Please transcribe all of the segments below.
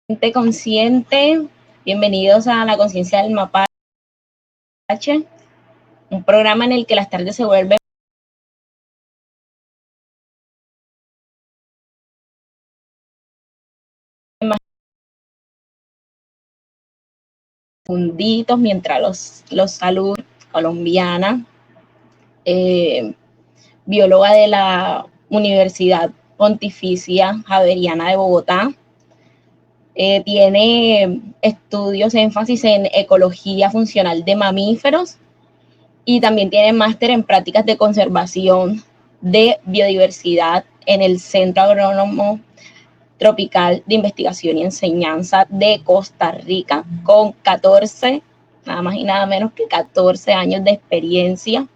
Gente consciente, bienvenidos a La Conciencia del Mapache, un programa en el que las tardes se vuelven más fundidos mientras los saluda colombiana, eh, bióloga de la Universidad Pontificia Javeriana de Bogotá. Tiene estudios, énfasis en ecología funcional de mamíferos y también tiene máster en prácticas de conservación de biodiversidad en el Centro Agrónomo Tropical de Investigación y Enseñanza de Costa Rica, con 14, nada más y nada menos que 14 años de experiencia.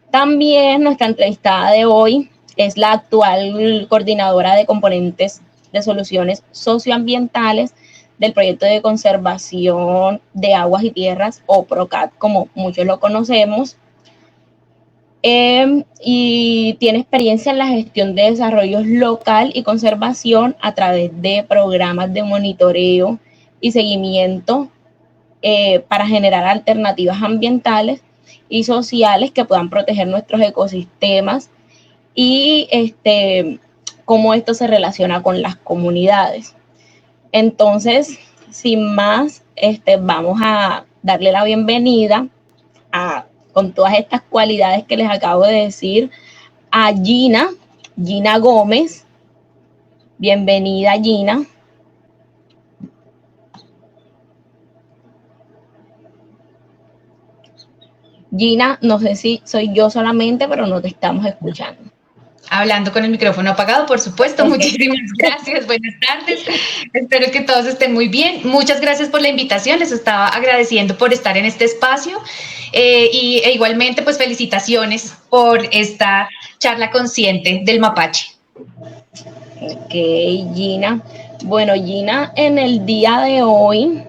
También nuestra entrevistada de hoy es la actual coordinadora de componentes de soluciones socioambientales del proyecto de conservación de aguas y tierras, o PROCAT, como muchos lo conocemos, y tiene experiencia en la gestión de desarrollo local y conservación a través de programas de monitoreo y seguimiento para generar alternativas ambientales y sociales que puedan proteger nuestros ecosistemas y cómo esto se relaciona con las comunidades. Entonces, sin más, vamos a darle la bienvenida con todas estas cualidades que les acabo de decir, a Gina Gómez. Bienvenida, Gina. Gina, no sé si soy yo solamente, pero no te estamos escuchando. Hablando con el micrófono apagado, por supuesto. Okay. Muchísimas gracias, buenas tardes. Espero que todos estén muy bien. Muchas gracias por la invitación, les estaba agradeciendo por estar en este espacio y igualmente pues felicitaciones por esta charla consciente del mapache. Ok, Gina. Bueno, Gina en el día de hoy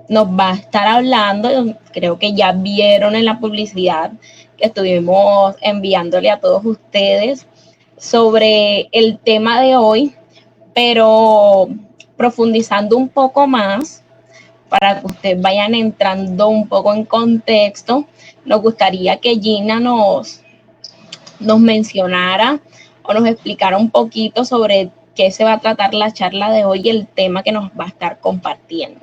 nos va a estar hablando, creo que ya vieron en la publicidad que estuvimos enviándole a todos ustedes sobre el tema de hoy, pero profundizando un poco más para que ustedes vayan entrando un poco en contexto. Nos gustaría que Gina nos mencionara o nos explicara un poquito sobre qué se va a tratar la charla de hoy y el tema que nos va a estar compartiendo.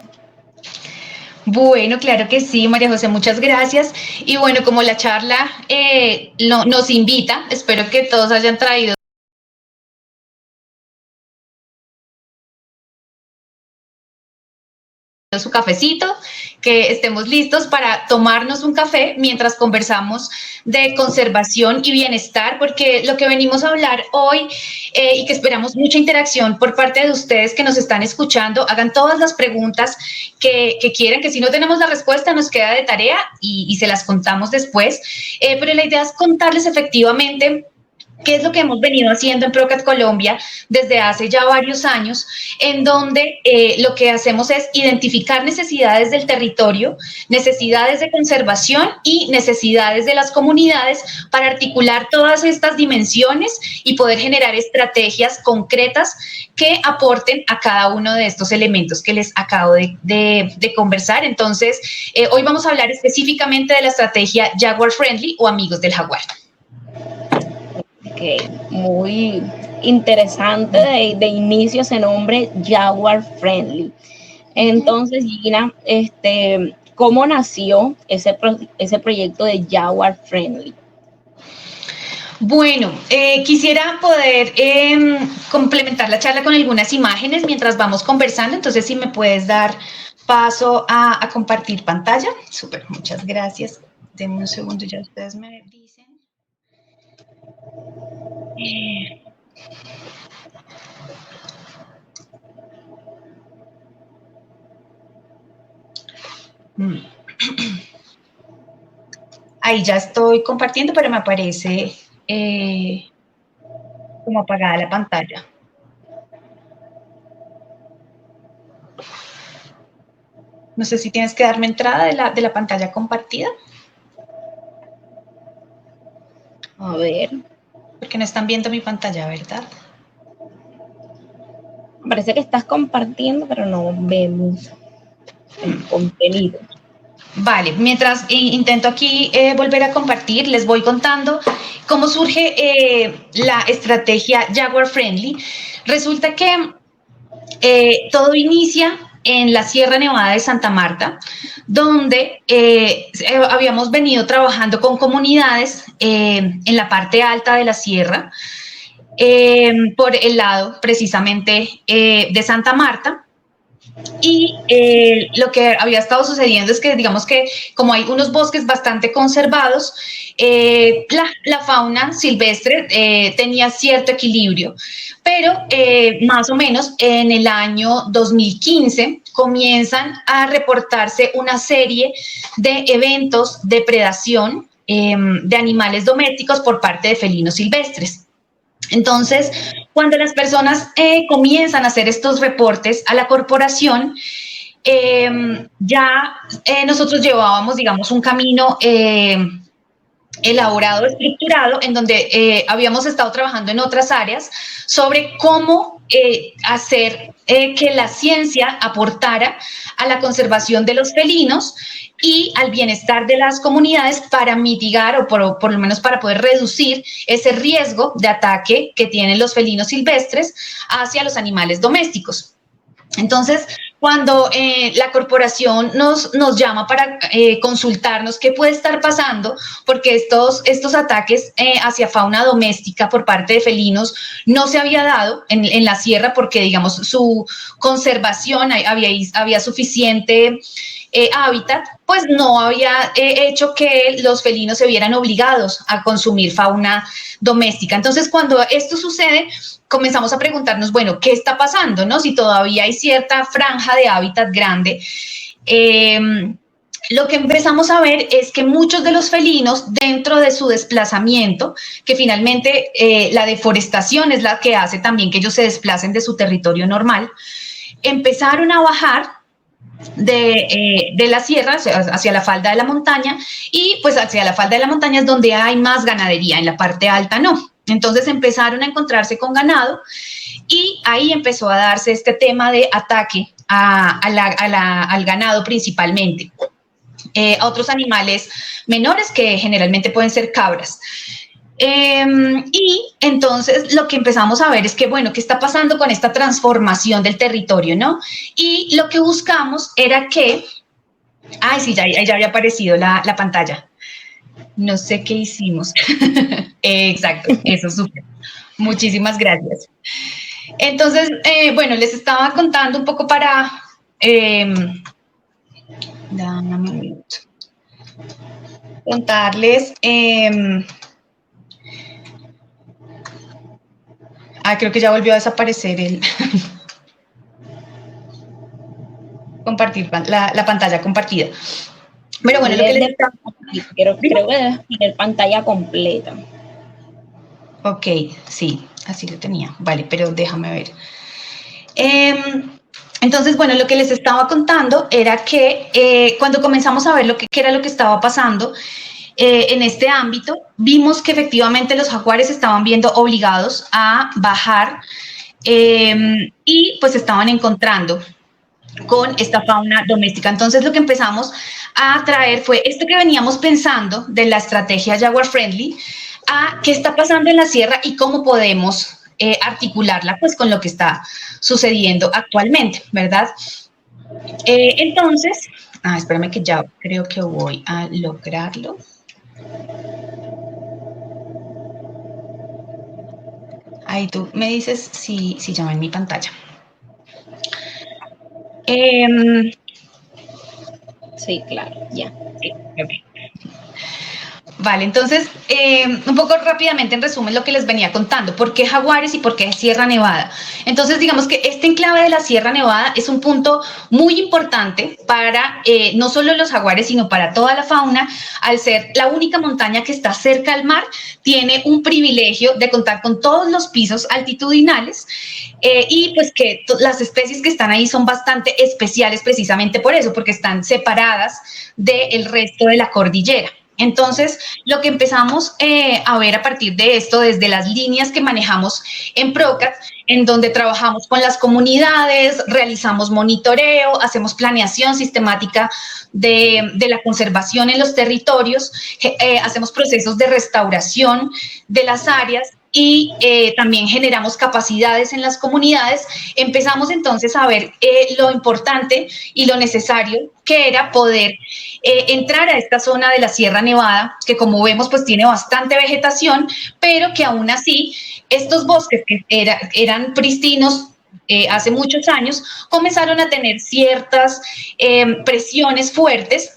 Bueno, claro que sí, María José, muchas gracias. Y bueno, como la charla nos invita, espero que todos hayan traído su cafecito, que estemos listos para tomarnos un café mientras conversamos de conservación y bienestar, porque lo que venimos a hablar hoy y que esperamos mucha interacción por parte de ustedes que nos están escuchando, hagan todas las preguntas que quieran, que si no tenemos la respuesta nos queda de tarea y se las contamos después, pero la idea es contarles efectivamente qué es lo que hemos venido haciendo en PROCAT Colombia desde hace ya varios años, en donde lo que hacemos es identificar necesidades del territorio, necesidades de conservación y necesidades de las comunidades para articular todas estas dimensiones y poder generar estrategias concretas que aporten a cada uno de estos elementos que les acabo de conversar. Entonces, hoy vamos a hablar específicamente de la estrategia Jaguar Friendly o Amigos del Jaguar. Okay, muy interesante de inicio ese nombre, Jaguar Friendly. Entonces, Gina, ¿cómo nació ese proyecto de Jaguar Friendly? Bueno, quisiera poder complementar la charla con algunas imágenes mientras vamos conversando, entonces si me puedes dar paso a compartir pantalla. Súper, muchas gracias. Denme un segundo, ya ustedes me dicen. Ahí ya estoy compartiendo, pero me aparece como apagada la pantalla. No sé si tienes que darme entrada de la pantalla compartida. A ver. Porque no están viendo mi pantalla, ¿verdad? Parece que estás compartiendo, pero no vemos el contenido. Vale, mientras intento aquí volver a compartir, les voy contando cómo surge la estrategia Jaguar Friendly. Resulta que todo inicia en la Sierra Nevada de Santa Marta, donde habíamos venido trabajando con comunidades en la parte alta de la sierra, por el lado precisamente de Santa Marta. Y lo que había estado sucediendo es que, digamos que como hay unos bosques bastante conservados, la fauna silvestre tenía cierto equilibrio, pero más o menos en el año 2015 comienzan a reportarse una serie de eventos de predación de animales domésticos por parte de felinos silvestres. Entonces, cuando las personas comienzan a hacer estos reportes a la corporación, nosotros llevábamos, digamos, un camino elaborado, estructurado, en donde habíamos estado trabajando en otras áreas sobre cómo hacer que la ciencia aportara a la conservación de los felinos y al bienestar de las comunidades para mitigar o por lo menos para poder reducir ese riesgo de ataque que tienen los felinos silvestres hacia los animales domésticos. Entonces, cuando la corporación nos llama para consultarnos qué puede estar pasando, porque estos ataques hacia fauna doméstica por parte de felinos no se había dado en la sierra porque, digamos, su conservación, había suficiente hábitat, pues no había hecho que los felinos se vieran obligados a consumir fauna doméstica. Entonces, cuando esto sucede, comenzamos a preguntarnos, bueno, ¿qué está pasando, no? Si todavía hay cierta franja de hábitat grande. Lo que empezamos a ver es que muchos de los felinos, dentro de su desplazamiento, que finalmente la deforestación es la que hace también que ellos se desplacen de su territorio normal, empezaron a bajar de la sierra hacia la falda de la montaña, y pues hacia la falda de la montaña es donde hay más ganadería, en la parte alta no. Entonces empezaron a encontrarse con ganado y ahí empezó a darse este tema de ataque al ganado principalmente, a otros animales menores que generalmente pueden ser cabras. Y entonces lo que empezamos a ver es que, bueno, ¿qué está pasando con esta transformación del territorio, no? Y lo que buscamos era que, ay, sí, ya había aparecido la pantalla. No sé qué hicimos. Exacto, eso, súper. Muchísimas gracias. Entonces, bueno, les estaba contando un poco para... dame un minuto. Contarles... creo que ya volvió a desaparecer el... compartir la pantalla compartida. Pero bueno, lo que les... Creo que debes tener pantalla completa. Ok, sí, así lo tenía. Vale, pero déjame ver. Entonces, bueno, lo que les estaba contando era que cuando comenzamos a ver qué era lo que estaba pasando en este ámbito, vimos que efectivamente los jaguares estaban viendo obligados a bajar y pues estaban encontrando con esta fauna doméstica. Entonces lo que empezamos a traer fue esto que veníamos pensando de la estrategia Jaguar Friendly, a qué está pasando en la sierra y cómo podemos articularla pues con lo que está sucediendo actualmente, ¿verdad? Entonces, espérame que ya creo que voy a lograrlo. Ahí tú me dices si ya va en mi pantalla. Sí, claro, ya. Sí, okay. Vale, entonces, un poco rápidamente en resumen lo que les venía contando, ¿por qué jaguares y por qué Sierra Nevada? Entonces, digamos que este enclave de la Sierra Nevada es un punto muy importante para no solo los jaguares, sino para toda la fauna. Al ser la única montaña que está cerca al mar, tiene un privilegio de contar con todos los pisos altitudinales y pues que las especies que están ahí son bastante especiales precisamente por eso, porque están separadas del resto de la cordillera. Entonces, lo que empezamos a ver a partir de esto, desde las líneas que manejamos en PROCAT, en donde trabajamos con las comunidades, realizamos monitoreo, hacemos planeación sistemática de la conservación en los territorios, hacemos procesos de restauración de las áreas y también generamos capacidades en las comunidades. Empezamos entonces a ver lo importante y lo necesario que era poder entrar a esta zona de la Sierra Nevada, que como vemos pues tiene bastante vegetación, pero que aún así estos bosques que eran pristinos hace muchos años, comenzaron a tener ciertas presiones fuertes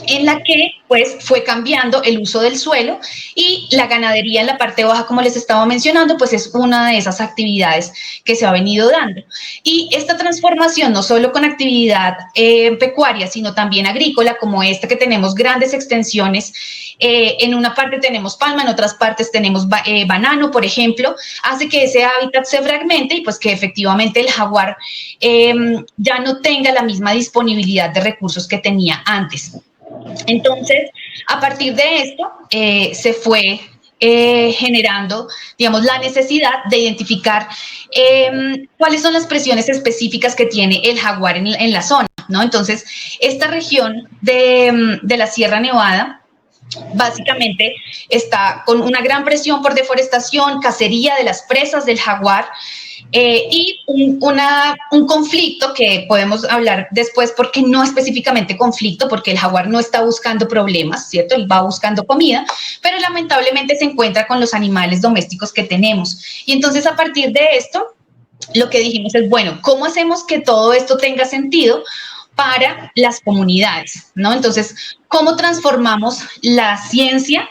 en la que pues fue cambiando el uso del suelo y la ganadería en la parte baja, como les estaba mencionando, pues es una de esas actividades que se ha venido dando. Y esta transformación, no solo con actividad pecuaria, sino también agrícola, como esta que tenemos grandes extensiones, en una parte tenemos palma, en otras partes tenemos banano, por ejemplo, hace que ese hábitat se fragmente y pues que efectivamente el jaguar ya no tenga la misma disponibilidad de recursos que tenía antes. Entonces, a partir de esto, se fue generando, digamos, la necesidad de identificar cuáles son las presiones específicas que tiene el jaguar en la zona, ¿no? Entonces, esta región de la Sierra Nevada básicamente está con una gran presión por deforestación, cacería de las presas del jaguar, y un conflicto que podemos hablar después, porque no específicamente conflicto, porque el jaguar no está buscando problemas, ¿cierto? Él va buscando comida, pero lamentablemente se encuentra con los animales domésticos que tenemos. Y entonces a partir de esto, lo que dijimos es, bueno, ¿cómo hacemos que todo esto tenga sentido para las comunidades, ¿no? Entonces, ¿cómo transformamos la ciencia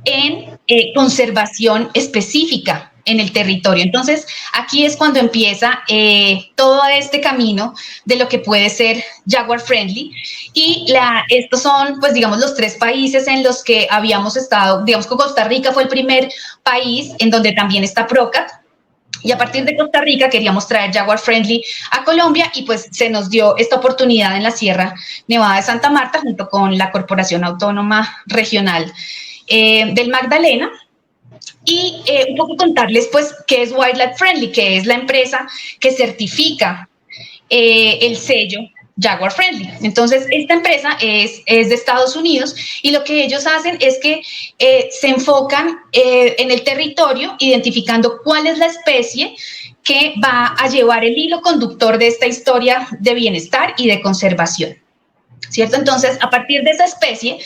en conservación específica en el territorio? Entonces, aquí es cuando empieza todo este camino de lo que puede ser Jaguar Friendly, y estos son, pues, digamos, los 3 países en los que habíamos estado. Digamos que Costa Rica fue el primer país en donde también está PROCAT, y a partir de Costa Rica queríamos traer Jaguar Friendly a Colombia, y pues se nos dio esta oportunidad en la Sierra Nevada de Santa Marta, junto con la Corporación Autónoma Regional del Magdalena. Y un poco contarles pues qué es Wildlife Friendly, que es la empresa que certifica el sello Jaguar Friendly. Entonces, esta empresa es de Estados Unidos, y lo que ellos hacen es que se enfocan en el territorio, identificando cuál es la especie que va a llevar el hilo conductor de esta historia de bienestar y de conservación, ¿cierto? Entonces, a partir de esa especie,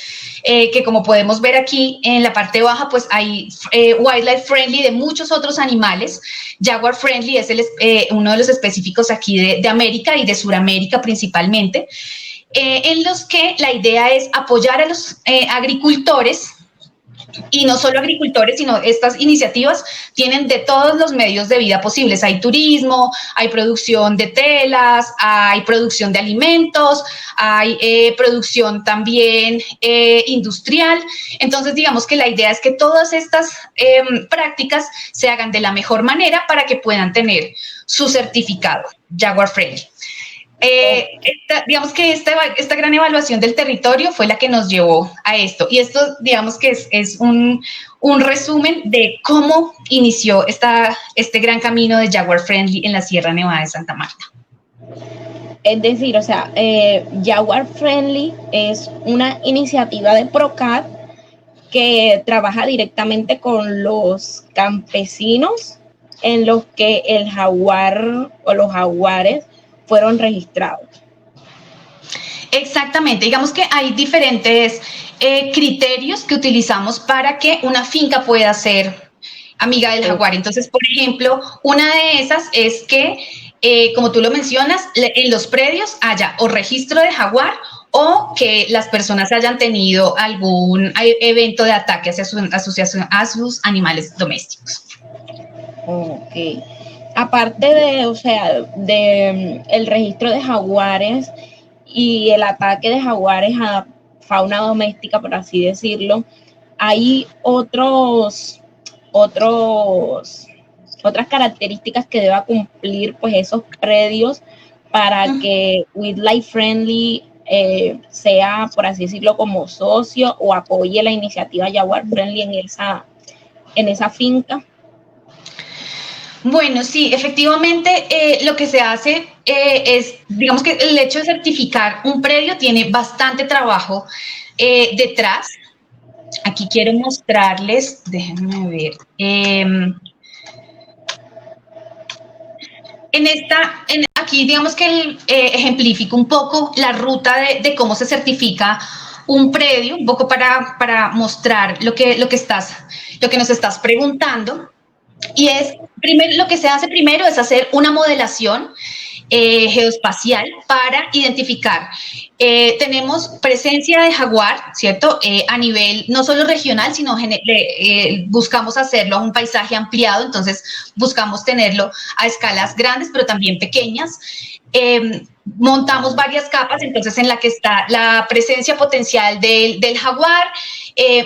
que como podemos ver aquí en la parte baja, pues hay Wildlife Friendly de muchos otros animales. Jaguar Friendly es uno de los específicos aquí de América y de Sudamérica principalmente, en los que la idea es apoyar a los agricultores. Y no solo agricultores, sino estas iniciativas tienen de todos los medios de vida posibles. Hay turismo, hay producción de telas, hay producción de alimentos, hay producción también industrial. Entonces, digamos que la idea es que todas estas prácticas se hagan de la mejor manera para que puedan tener su certificado Jaguar Friendly. Digamos que esta gran evaluación del territorio fue la que nos llevó a esto, y esto, digamos que es un resumen de cómo inició este gran camino de Jaguar Friendly en la Sierra Nevada de Santa Marta. Es decir, o sea, Jaguar Friendly es una iniciativa de PROCAT que trabaja directamente con los campesinos en los que el jaguar o los jaguares fueron registrados. Exactamente, digamos que hay diferentes criterios que utilizamos para que una finca pueda ser amiga del jaguar. Entonces, por ejemplo, una de esas es que, como tú lo mencionas, en los predios haya o registro de jaguar, o que las personas hayan tenido algún evento de ataque hacia sus animales domésticos. Ok. Aparte de el registro de jaguares y el ataque de jaguares a fauna doméstica, por así decirlo, hay otras características que deba cumplir pues esos predios para que Wildlife Friendly sea, por así decirlo, como socio o apoye la iniciativa Jaguar Friendly en esa finca? Bueno, sí, efectivamente lo que se hace es, digamos que el hecho de certificar un predio tiene bastante trabajo detrás. Aquí quiero mostrarles, déjenme ver. Aquí digamos que ejemplifico un poco la ruta de cómo se certifica un predio, un poco para mostrar lo que nos estás preguntando. Y lo que se hace primero es hacer una modelación geoespacial para identificar. Tenemos presencia de jaguar, ¿cierto? A nivel no solo regional, sino buscamos hacerlo a un paisaje ampliado, entonces buscamos tenerlo a escalas grandes, pero también pequeñas. Montamos varias capas, entonces en la que está la presencia potencial del jaguar,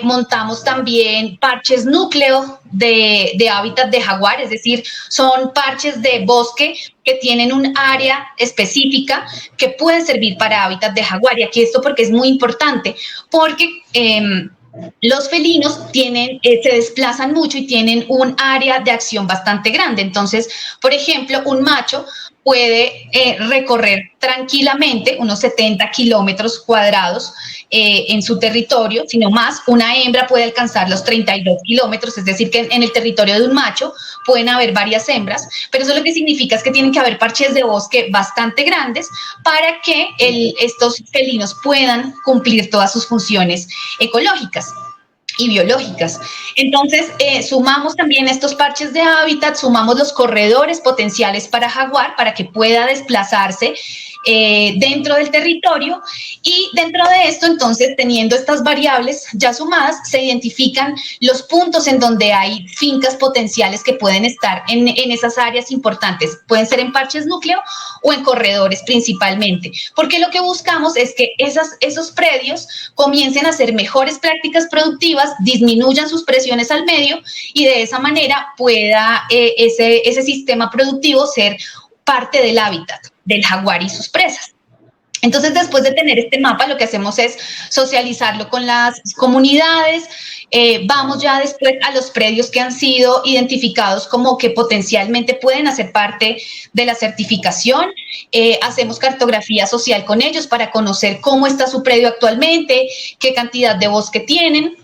montamos también parches núcleo de hábitat de jaguar, es decir, son parches de bosque que tienen un área específica que pueden servir para hábitat de jaguar. Y aquí esto porque es muy importante, porque los felinos se desplazan mucho y tienen un área de acción bastante grande. Entonces, por ejemplo, un macho puede recorrer tranquilamente unos 70 kilómetros cuadrados en su territorio, sino más. Una hembra puede alcanzar los 32 kilómetros, es decir, que en el territorio de un macho pueden haber varias hembras, pero eso lo que significa es que tienen que haber parches de bosque bastante grandes para que estos felinos puedan cumplir todas sus funciones ecológicas y biológicas. Entonces, sumamos también estos parches de hábitat, sumamos los corredores potenciales para jaguar para que pueda desplazarse dentro del territorio, y dentro de esto, entonces, teniendo estas variables ya sumadas, se identifican los puntos en donde hay fincas potenciales que pueden estar en esas áreas importantes. Pueden ser en parches núcleo o en corredores principalmente, porque lo que buscamos es que esos predios comiencen a hacer mejores prácticas productivas, disminuyan sus presiones al medio y de esa manera pueda ese sistema productivo ser parte del hábitat del jaguar y sus presas. Entonces, después de tener este mapa, lo que hacemos es socializarlo con las comunidades. Vamos ya después a los predios que han sido identificados como que potencialmente pueden hacer parte de la certificación. Hacemos cartografía social con ellos para conocer cómo está su predio actualmente, qué cantidad de bosque tienen.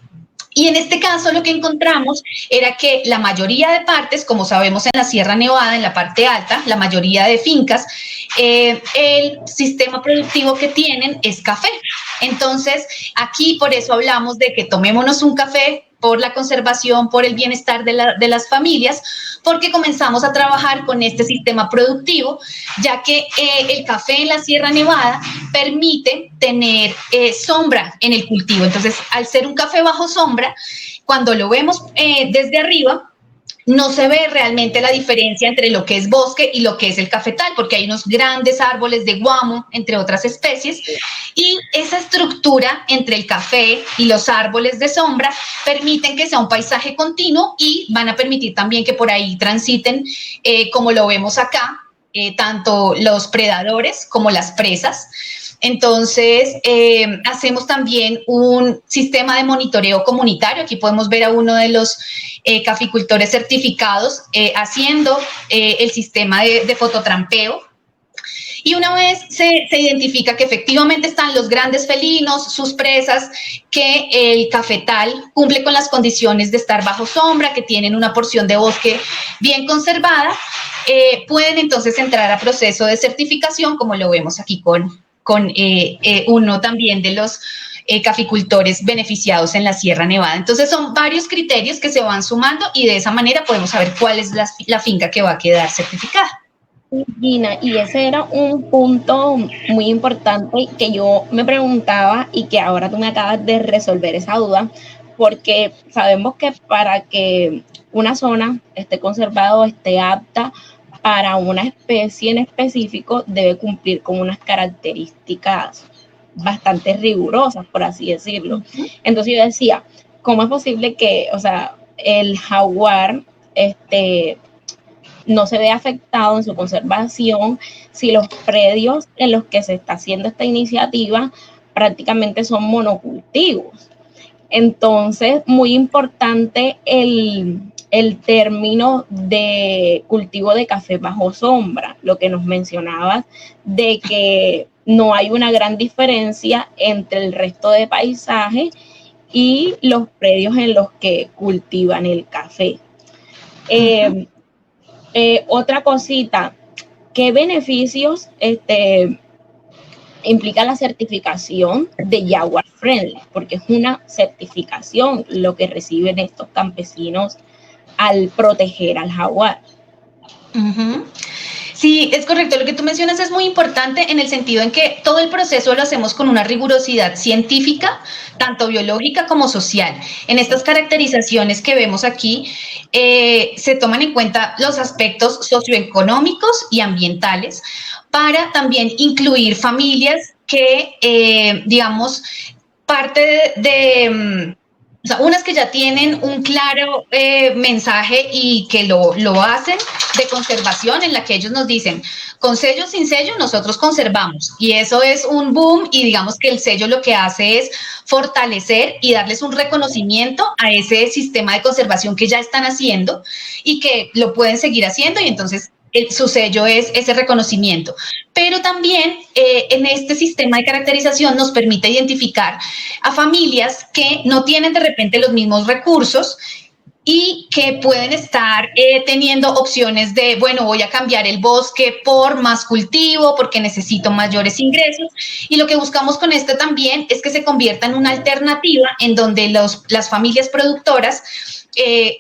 Y en este caso lo que encontramos era que la mayoría de partes, como sabemos en la Sierra Nevada, en la parte alta, la mayoría de fincas, el sistema productivo que tienen es café. Entonces, aquí por eso hablamos de que tomémonos un café por la conservación, por el bienestar de las familias, porque comenzamos a trabajar con este sistema productivo, ya que el café en la Sierra Nevada permite tener sombra en el cultivo. Entonces, al ser un café bajo sombra, cuando lo vemos desde arriba, no se ve realmente la diferencia entre lo que es bosque y lo que es el cafetal, porque hay unos grandes árboles de guamo, entre otras especies, y esa estructura entre el café y los árboles de sombra permiten que sea un paisaje continuo y van a permitir también que por ahí transiten, como lo vemos acá, tanto los predadores como las presas. Entonces, hacemos también un sistema de monitoreo comunitario. Aquí podemos ver a uno de los caficultores certificados haciendo el sistema de fototrampeo. Y una vez se identifica que efectivamente están los grandes felinos, sus presas, que el cafetal cumple con las condiciones de estar bajo sombra, que tienen una porción de bosque bien conservada, pueden entonces entrar a proceso de certificación, como lo vemos aquí con uno también de los caficultores beneficiados en la Sierra Nevada. Entonces son varios criterios que se van sumando y de esa manera podemos saber cuál es la finca que va a quedar certificada. Gina, y ese era un punto muy importante que yo me preguntaba y que ahora tú me acabas de resolver esa duda, porque sabemos que para que una zona esté conservada o esté apta para una especie en específico, debe cumplir con unas características bastante rigurosas, por así decirlo. Entonces yo decía, ¿cómo es posible que, o sea, el jaguar no se ve afectado en su conservación si los predios en los que se está haciendo esta iniciativa prácticamente son monocultivos. Entonces, muy importante el término de cultivo de café bajo sombra, lo que nos mencionabas de que no hay una gran diferencia entre el resto de paisajes y los predios en los que cultivan el café. Otra cosita, ¿qué beneficios implica la certificación de Jaguar Friendly? Porque es una certificación lo que reciben estos campesinos al proteger al jaguar. Sí, es correcto. Lo que tú mencionas es muy importante en el sentido en que todo el proceso lo hacemos con una rigurosidad científica, tanto biológica como social. En estas caracterizaciones que vemos aquí, se toman en cuenta los aspectos socioeconómicos y ambientales para también incluir familias que, digamos, parte de o sea, unas que ya tienen un claro mensaje y que lo hacen de conservación, en la que ellos nos dicen, con sello o sin sello, nosotros conservamos. Y eso es un boom, y digamos que el sello lo que hace es fortalecer y darles un reconocimiento a ese sistema de conservación que ya están haciendo y que lo pueden seguir haciendo, y entonces su sello es ese reconocimiento. Pero también en este sistema de caracterización nos permite identificar a familias que no tienen de repente los mismos recursos y que pueden estar teniendo opciones de, bueno, voy a cambiar el bosque por más cultivo porque necesito mayores ingresos, y lo que buscamos con esto también es que se convierta en una alternativa en donde las familias productoras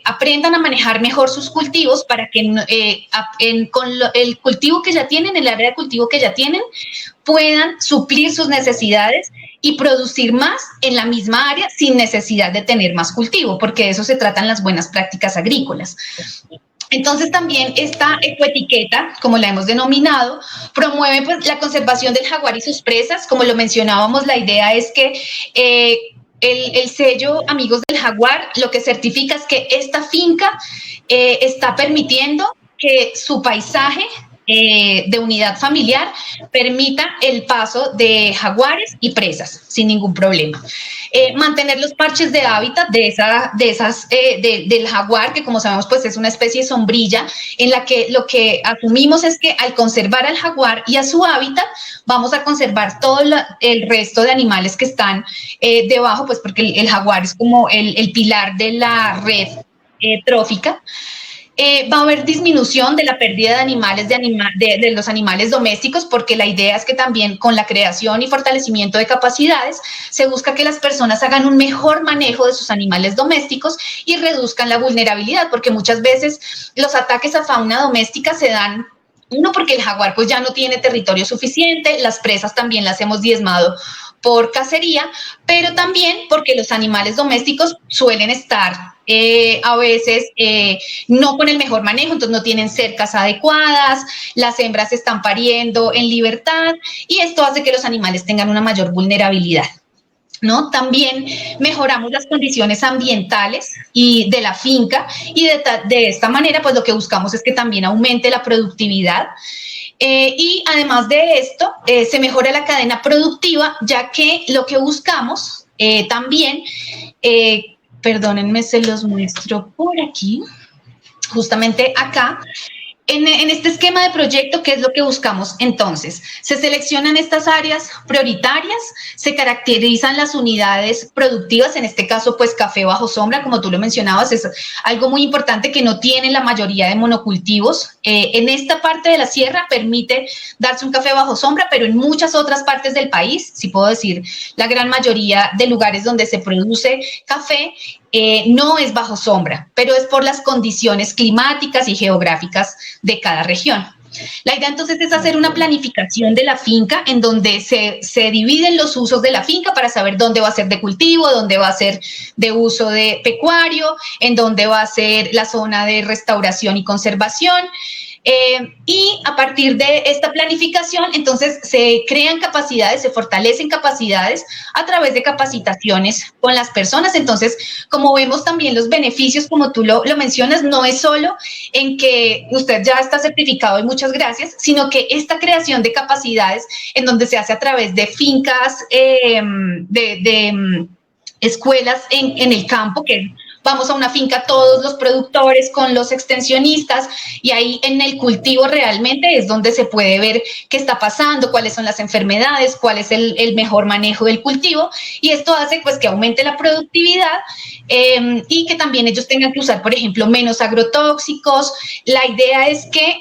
aprendan a manejar mejor sus cultivos para que con el cultivo que ya tienen, el área de cultivo que ya tienen, puedan suplir sus necesidades y producir más en la misma área sin necesidad de tener más cultivo, porque de eso se tratan las buenas prácticas agrícolas. Entonces también esta ecoetiqueta, como la hemos denominado, promueve pues la conservación del jaguar y sus presas. Como lo mencionábamos, la idea es que el sello Amigos del Jaguar lo que certifica es que esta finca está permitiendo que su paisaje de unidad familiar permita el paso de jaguares y presas sin ningún problema. Mantener los parches de hábitat del jaguar, que como sabemos pues es una especie sombrilla, en la que lo que asumimos es que al conservar al jaguar y a su hábitat, vamos a conservar todo el resto de animales que están debajo, pues porque el jaguar es como el pilar de la red trófica. Va a haber disminución de la pérdida de animales de los animales domésticos, porque la idea es que también con la creación y fortalecimiento de capacidades se busca que las personas hagan un mejor manejo de sus animales domésticos y reduzcan la vulnerabilidad, porque muchas veces los ataques a fauna doméstica se dan, uno, porque el jaguar pues ya no tiene territorio suficiente, las presas también las hemos diezmado por cacería, pero también porque los animales domésticos suelen estar a veces no con el mejor manejo, entonces no tienen cercas adecuadas, las hembras están pariendo en libertad y esto hace que los animales tengan una mayor vulnerabilidad, ¿no? También mejoramos las condiciones ambientales y de la finca, y de esta manera pues lo que buscamos es que también aumente la productividad. Y además de esto, se mejora la cadena productiva, ya que lo que buscamos también, perdónenme, se los muestro por aquí, justamente acá. En este esquema de proyecto, ¿qué es lo que buscamos? Entonces, se seleccionan estas áreas prioritarias, se caracterizan las unidades productivas, en este caso, pues café bajo sombra, como tú lo mencionabas, es algo muy importante que no tiene la mayoría de monocultivos. En esta parte de la sierra permite darse un café bajo sombra, pero en muchas otras partes del país, si puedo decir, la gran mayoría de lugares donde se produce café, no es bajo sombra, pero es por las condiciones climáticas y geográficas de cada región. La idea entonces es hacer una planificación de la finca en donde se dividen los usos de la finca para saber dónde va a ser de cultivo, dónde va a ser de uso de pecuario, en dónde va a ser la zona de restauración y conservación. Y a partir de esta planificación, entonces se crean capacidades, se fortalecen capacidades a través de capacitaciones con las personas. Entonces, como vemos también los beneficios, como tú lo mencionas, no es solo en que usted ya está certificado y muchas gracias, sino que esta creación de capacidades en donde se hace a través de fincas, escuelas en el campo, que vamos a una finca todos los productores con los extensionistas y ahí en el cultivo realmente es donde se puede ver qué está pasando, cuáles son las enfermedades, cuál es el mejor manejo del cultivo, y esto hace pues que aumente la productividad y que también ellos tengan que usar, por ejemplo, menos agrotóxicos. La idea es que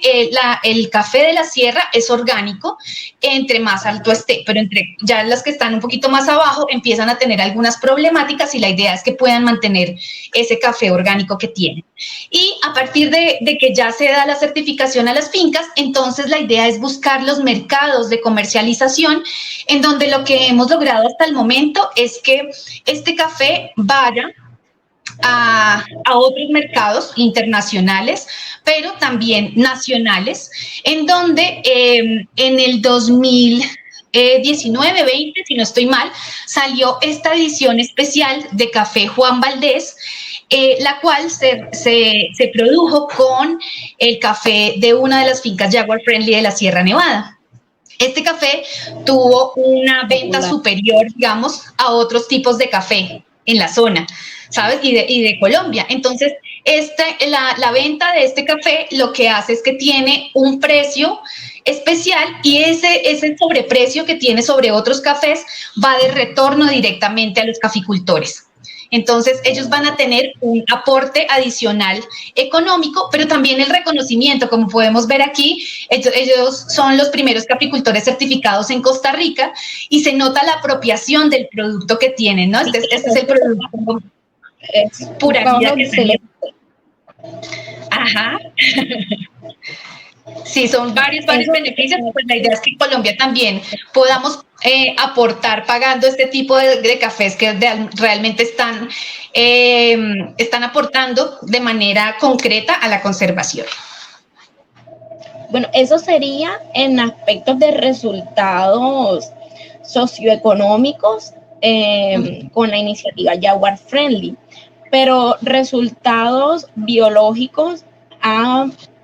el café de la sierra es orgánico entre más alto esté, pero entre ya las que están un poquito más abajo empiezan a tener algunas problemáticas y la idea es que puedan mantener ese café orgánico que tienen. Y a partir de que ya se da la certificación a las fincas, entonces la idea es buscar los mercados de comercialización en donde lo que hemos logrado hasta el momento es que este café vaya a otros mercados internacionales, pero también nacionales, en donde en el 2019-20, si no estoy mal, salió esta edición especial de Café Juan Valdés, la cual se produjo con el café de una de las fincas Jaguar Friendly de la Sierra Nevada. Este café tuvo una venta superior, digamos, a otros tipos de café en la zona, ¿sabes? Y de Colombia. Entonces, la venta de este café lo que hace es que tiene un precio especial y ese sobreprecio que tiene sobre otros cafés va de retorno directamente a los caficultores. Entonces, ellos van a tener un aporte adicional económico, pero también el reconocimiento, como podemos ver aquí, ellos son los primeros caficultores certificados en Costa Rica y se nota la apropiación del producto que tienen, ¿no? Este es el producto pura vida que se. Ajá. Sí, son varios beneficios, pues la idea es que en Colombia también podamos aportar pagando este tipo de cafés que realmente están aportando de manera concreta a la conservación. Bueno, eso sería en aspectos de resultados socioeconómicos con la iniciativa Jaguar Friendly, pero resultados biológicos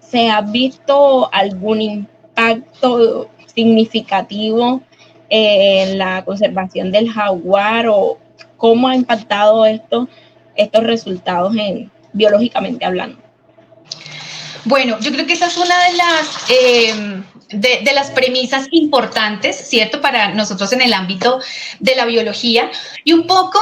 ¿se ha visto algún impacto significativo en la conservación del jaguar o cómo ha impactado estos resultados biológicamente hablando? Bueno, yo creo que esa es una de las premisas importantes, ¿cierto?, para nosotros en el ámbito de la biología y un poco,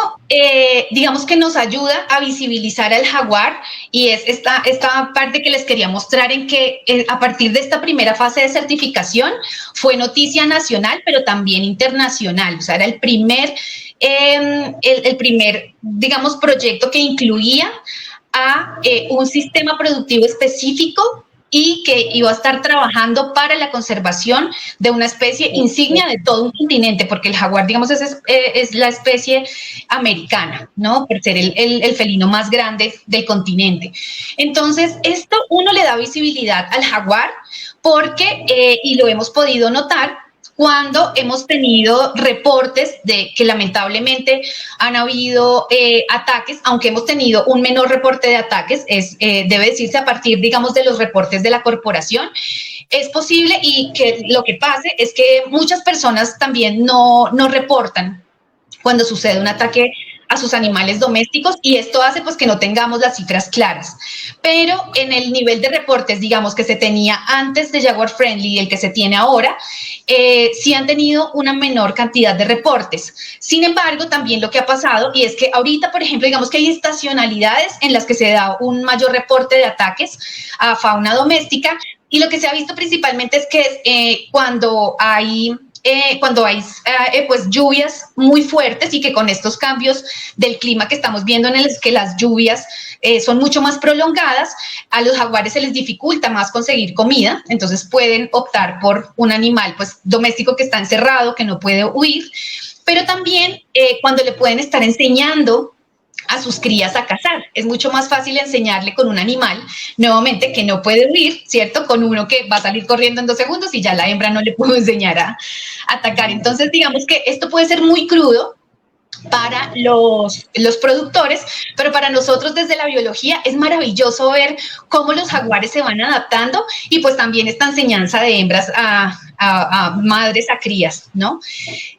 digamos que nos ayuda a visibilizar al jaguar y es esta parte que les quería mostrar en que a partir de esta primera fase de certificación fue noticia nacional, pero también internacional, o sea, era el primer, digamos, proyecto que incluía a un sistema productivo específico y que iba a estar trabajando para la conservación de una especie insignia de todo un continente, porque el jaguar, digamos, es la especie americana, ¿no? Por ser el felino más grande del continente. Entonces, esto uno le da visibilidad al jaguar porque, y lo hemos podido notar, cuando hemos tenido reportes de que lamentablemente han habido ataques, aunque hemos tenido un menor reporte de ataques, debe decirse a partir, digamos, de los reportes de la corporación, es posible y que lo que pase es que muchas personas también no reportan cuando sucede un ataque a sus animales domésticos y esto hace pues que no tengamos las cifras claras. Pero en el nivel de reportes, digamos, que se tenía antes de Jaguar Friendly y el que se tiene ahora, sí han tenido una menor cantidad de reportes. Sin embargo, también lo que ha pasado y es que ahorita, por ejemplo, digamos que hay estacionalidades en las que se da un mayor reporte de ataques a fauna doméstica y lo que se ha visto principalmente es que cuando hay pues lluvias muy fuertes y que con estos cambios del clima que estamos viendo en el que las lluvias son mucho más prolongadas, a los jaguares se les dificulta más conseguir comida, entonces pueden optar por un animal pues doméstico que está encerrado, que no puede huir, pero también cuando le pueden estar enseñando a sus crías a cazar. Es mucho más fácil enseñarle con un animal, nuevamente, que no puede huir, ¿cierto? Con uno que va a salir corriendo en 2 segundos y ya la hembra no le puedo enseñar a atacar. Entonces, digamos que esto puede ser muy crudo para los productores, pero para nosotros desde la biología es maravilloso ver cómo los jaguares se van adaptando y pues también esta enseñanza de hembras a madres, a crías, ¿no?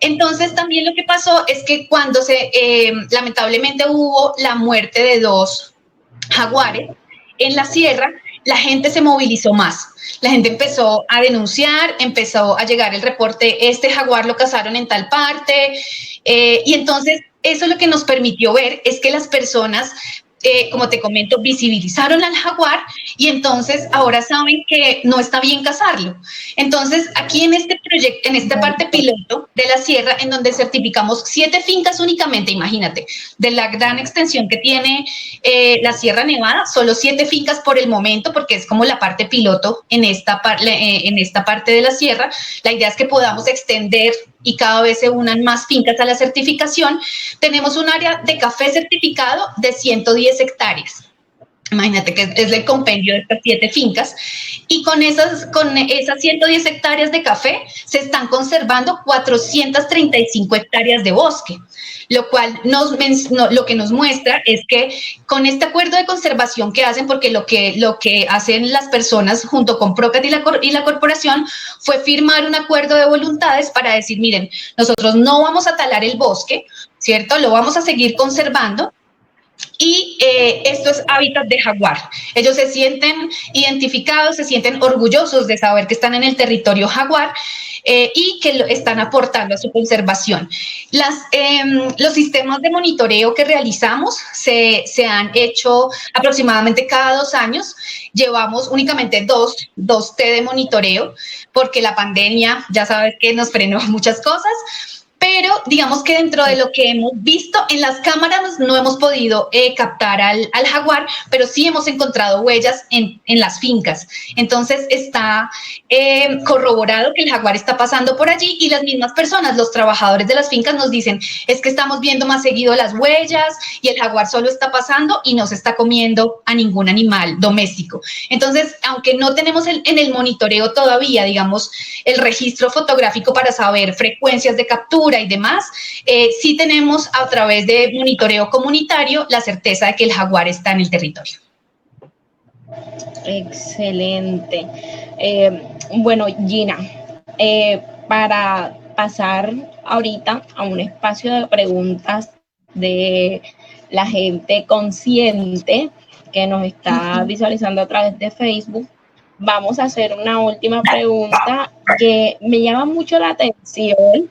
Entonces también lo que pasó es que cuando lamentablemente hubo la muerte de 2 jaguares en la sierra, la gente se movilizó más. La gente empezó a denunciar, empezó a llegar el reporte, este jaguar lo cazaron en tal parte, y entonces eso lo que nos permitió ver es que las personas, como te comento, visibilizaron al jaguar y entonces ahora saben que no está bien cazarlo. Entonces aquí en este proyecto, en esta parte piloto de la sierra, en donde certificamos 7 fincas únicamente, imagínate, de la gran extensión que tiene la Sierra Nevada, solo 7 fincas por el momento, porque es como la parte piloto en esta parte de la sierra. La idea es que podamos extender y cada vez se unan más fincas a la certificación. Tenemos un área de café certificado de 110 hectáreas. Imagínate que es el compendio de estas 7 fincas. Y con esas 110 hectáreas de café se están conservando 435 hectáreas de bosque, lo cual lo que nos muestra es que con este acuerdo de conservación que hacen, porque lo que hacen las personas junto con Procat y la corporación fue firmar un acuerdo de voluntades para decir, miren, nosotros no vamos a talar el bosque, ¿cierto? Lo vamos a seguir conservando. Y esto es hábitat de jaguar. Ellos se sienten identificados, se sienten orgullosos de saber que están en el territorio jaguar y que lo están aportando a su conservación. Los sistemas de monitoreo que realizamos se han hecho aproximadamente cada 2 años. Llevamos únicamente dos T de monitoreo porque la pandemia, ya sabes que nos frenó muchas cosas. Pero digamos que dentro de lo que hemos visto en las cámaras no hemos podido captar al jaguar, pero sí hemos encontrado huellas en las fincas. Entonces está corroborado que el jaguar está pasando por allí y las mismas personas, los trabajadores de las fincas nos dicen, es que estamos viendo más seguido las huellas y el jaguar solo está pasando y no se está comiendo a ningún animal doméstico. Entonces, aunque no tenemos en el monitoreo todavía, digamos, el registro fotográfico para saber frecuencias de captura y demás, sí tenemos a través de monitoreo comunitario la certeza de que el jaguar está en el territorio. Excelente. Bueno, Gina, para pasar ahorita a un espacio de preguntas de la gente consciente que nos está visualizando a través de Facebook, vamos a hacer una última pregunta que me llama mucho la atención.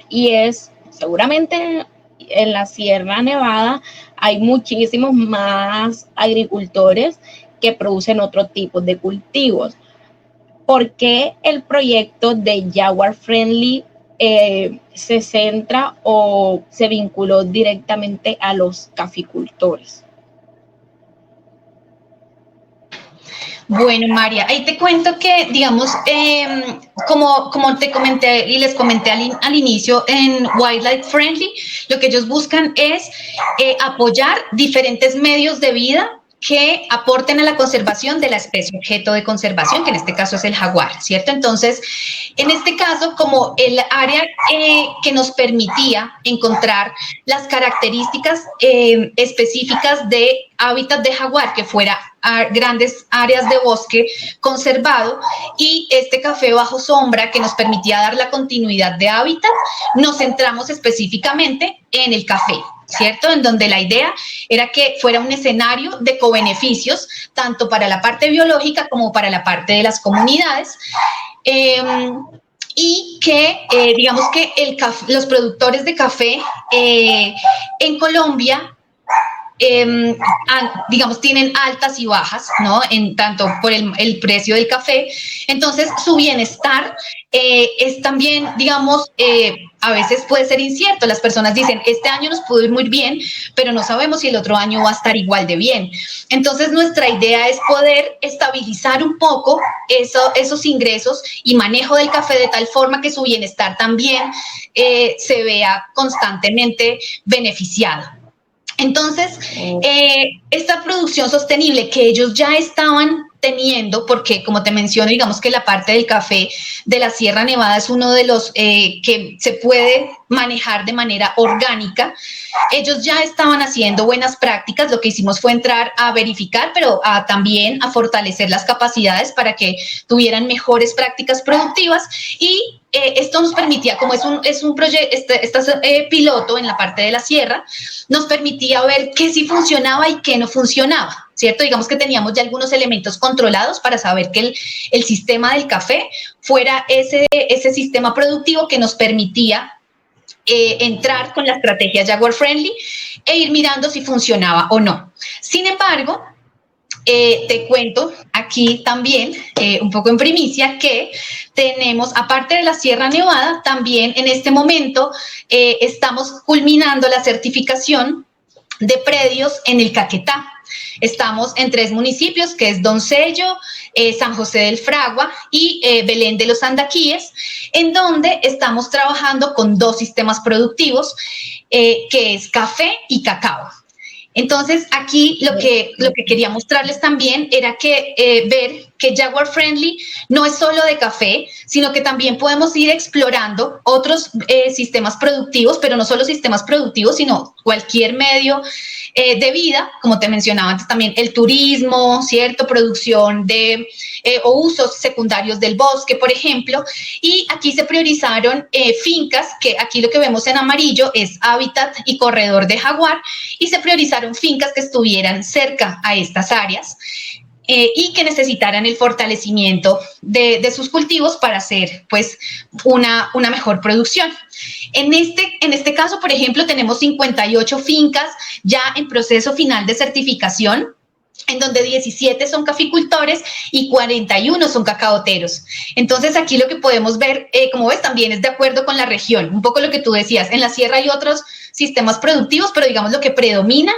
Y es, seguramente en la Sierra Nevada hay muchísimos más agricultores que producen otro tipo de cultivos. ¿Por qué el proyecto de Jaguar Friendly se centra o se vinculó directamente a los caficultores? Bueno, María, ahí te cuento que, digamos, como te comenté y les comenté al inicio, en Wildlife Friendly, lo que ellos buscan es apoyar diferentes medios de vida que aporten a la conservación de la especie objeto de conservación, que en este caso es el jaguar, ¿cierto? Entonces, en este caso, como el área que nos permitía encontrar las características específicas de hábitat de jaguar, que fuera grandes áreas de bosque conservado, y este café bajo sombra que nos permitía dar la continuidad de hábitat, nos centramos específicamente en el café, ¿cierto? En donde la idea era que fuera un escenario de cobeneficios, tanto para la parte biológica como para la parte de las comunidades, y que, digamos que los productores de café en Colombia, digamos, tienen altas y bajas, ¿no? Tanto por el precio del café. Entonces, su bienestar es también, digamos, a veces puede ser incierto. Las personas dicen, este año nos pudo ir muy bien, pero no sabemos si el otro año va a estar igual de bien. Entonces, nuestra idea es poder estabilizar un poco esos ingresos y manejo del café de tal forma que su bienestar también se vea constantemente beneficiado. Entonces, esta producción sostenible que ellos ya estaban teniendo, porque como te menciono, digamos que la parte del café de la Sierra Nevada es uno de los que se puede manejar de manera orgánica. Ellos ya estaban haciendo buenas prácticas, lo que hicimos fue entrar a verificar, pero también a fortalecer las capacidades para que tuvieran mejores prácticas productivas y esto nos permitía, como es un proyecto, piloto en la parte de la sierra, nos permitía ver qué sí funcionaba y qué no funcionaba, ¿cierto? Digamos que teníamos ya algunos elementos controlados para saber que el sistema del café fuera ese sistema productivo que nos permitía entrar con la estrategia Jaguar Friendly e ir mirando si funcionaba o no. Sin embargo, te cuento aquí también, un poco en primicia, que tenemos, aparte de la Sierra Nevada, también en este momento estamos culminando la certificación de predios en el Caquetá. Estamos en 3 municipios, que es Doncello, San José del Fragua y Belén de los Andaquíes, en donde estamos trabajando con 2 sistemas productivos, que es café y cacao. Entonces, aquí lo que quería mostrarles también era que ver que Jaguar Friendly no es solo de café, sino que también podemos ir explorando otros sistemas productivos, pero no solo sistemas productivos, sino cualquier medio de vida, como te mencionaba antes también, el turismo, ¿cierto? Producción de o usos secundarios del bosque, por ejemplo, y aquí se priorizaron fincas, que aquí lo que vemos en amarillo es hábitat y corredor de jaguar, y se priorizaron fincas que estuvieran cerca a estas áreas y que necesitaran el fortalecimiento de sus cultivos para hacer pues una mejor producción. En este caso, por ejemplo, tenemos 58 fincas ya en proceso final de certificación, en donde 17 son caficultores y 41 son cacaoteros. Entonces, aquí lo que podemos ver, como ves, también es de acuerdo con la región. Un poco lo que tú decías, en la sierra hay otros sistemas productivos, pero digamos lo que predomina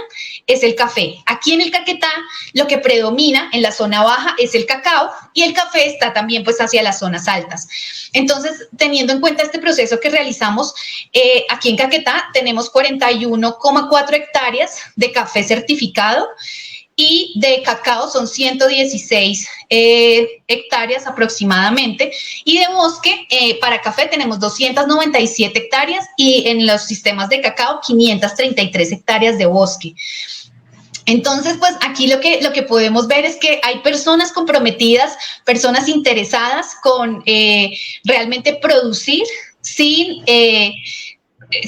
es el café. Aquí en el Caquetá, lo que predomina en la zona baja es el cacao y el café está también pues hacia las zonas altas. Entonces, teniendo en cuenta este proceso que realizamos, aquí en Caquetá tenemos 41,4 hectáreas de café certificado, y de cacao son 116 hectáreas aproximadamente, y de bosque para café tenemos 297 hectáreas y en los sistemas de cacao 533 hectáreas de bosque. Entonces, pues aquí lo que podemos ver es que hay personas comprometidas, personas interesadas con realmente producir sin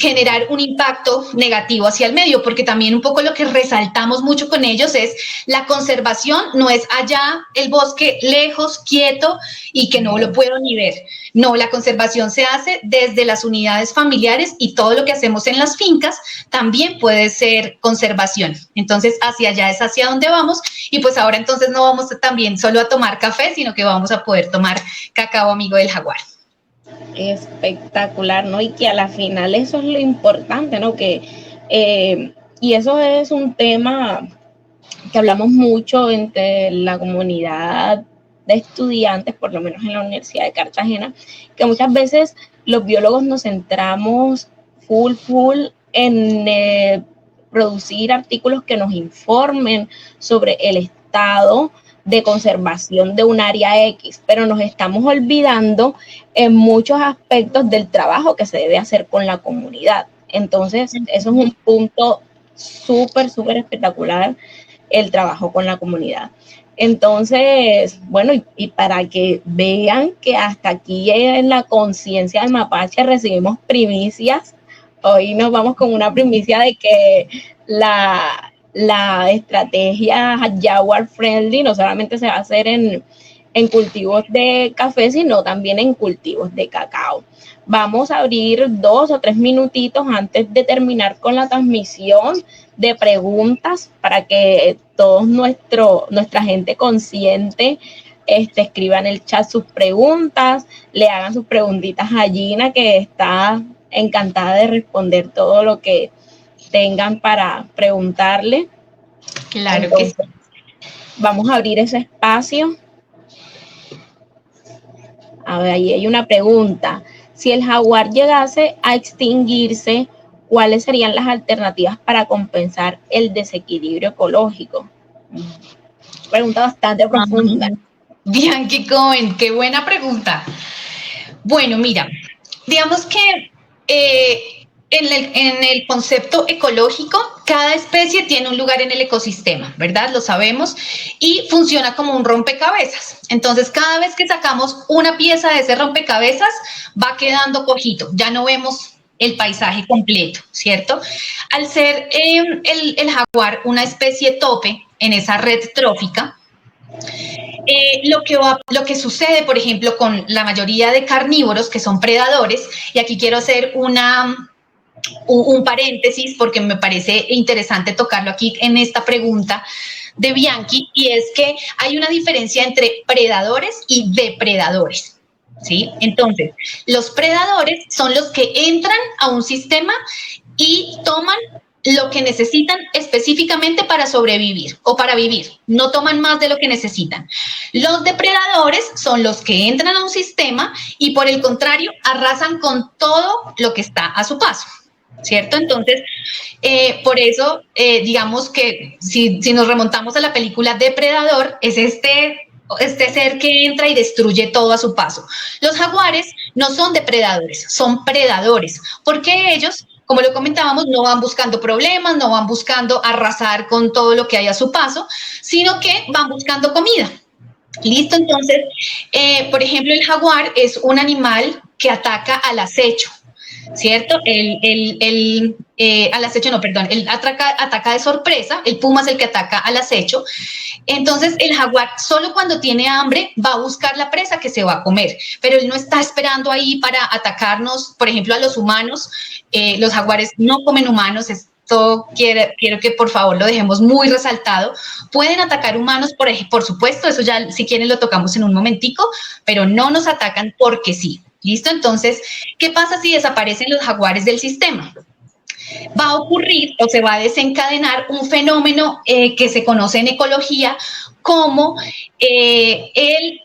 generar un impacto negativo hacia el medio, porque también un poco lo que resaltamos mucho con ellos es la conservación, no es allá el bosque lejos, quieto y que no lo puedo ni ver. No, la conservación se hace desde las unidades familiares y todo lo que hacemos en las fincas también puede ser conservación. Entonces, hacia allá es hacia donde vamos y pues ahora entonces no vamos también solo a tomar café, sino que vamos a poder tomar cacao amigo del jaguar. Espectacular, ¿no? Y que a la final eso es lo importante, ¿no? Que, y eso es un tema que hablamos mucho entre la comunidad de estudiantes, por lo menos en la Universidad de Cartagena, que muchas veces los biólogos nos centramos full en producir artículos que nos informen sobre el estado de conservación de un área X, pero nos estamos olvidando en muchos aspectos del trabajo que se debe hacer con la comunidad. Entonces, eso es un punto súper espectacular, el trabajo con la comunidad. Entonces, bueno, y para que vean que hasta aquí en la conciencia del mapache recibimos primicias, hoy nos vamos con una primicia de que la estrategia Jaguar Friendly no solamente se va a hacer en cultivos de café, sino también en cultivos de cacao. Vamos a abrir 2 o 3 minutitos antes de terminar con la transmisión de preguntas para que todos nuestra gente consciente escriban en el chat sus preguntas, le hagan sus preguntitas a Gina, que está encantada de responder todo lo que tengan para preguntarle. Claro. Entonces, que sí. Vamos a abrir ese espacio. A ver, ahí hay una pregunta. Si el jaguar llegase a extinguirse, ¿cuáles serían las alternativas para compensar el desequilibrio ecológico? Pregunta bastante profunda. Bianchi Cohen, qué buena pregunta. Bueno, mira, digamos que en el concepto ecológico, cada especie tiene un lugar en el ecosistema, ¿verdad? Lo sabemos, y funciona como un rompecabezas. Entonces, cada vez que sacamos una pieza de ese rompecabezas, va quedando cojito, ya no vemos el paisaje completo, ¿cierto? Al ser el jaguar una especie tope en esa red trófica, lo que sucede, por ejemplo, con la mayoría de carnívoros que son predadores, y aquí quiero hacer un paréntesis porque me parece interesante tocarlo aquí en esta pregunta de Bianchi, y es que hay una diferencia entre predadores y depredadores, ¿sí? Entonces, los predadores son los que entran a un sistema y toman lo que necesitan específicamente para sobrevivir o para vivir, no toman más de lo que necesitan. Los depredadores son los que entran a un sistema y por el contrario arrasan con todo lo que está a su paso, ¿cierto? Entonces, por eso, digamos que si nos remontamos a la película Depredador, es este ser que entra y destruye todo a su paso. Los jaguares no son depredadores, son predadores, porque ellos, como lo comentábamos, no van buscando problemas, no van buscando arrasar con todo lo que hay a su paso, sino que van buscando comida. ¿Listo? Entonces, por ejemplo, el jaguar es un animal que ataca al acecho, ¿cierto? Al acecho no, perdón, él ataca de sorpresa, el puma es el que ataca al acecho. Entonces, el jaguar solo cuando tiene hambre va a buscar la presa que se va a comer, pero él no está esperando ahí para atacarnos, por ejemplo, a los humanos. Los jaguares no comen humanos, esto quiero que por favor lo dejemos muy resaltado. Pueden atacar humanos, por supuesto, eso ya si quieren lo tocamos en un momentico, pero no nos atacan porque sí. ¿Listo? Entonces, ¿qué pasa si desaparecen los jaguares del sistema? Va a ocurrir o se va a desencadenar un fenómeno que se conoce en ecología como el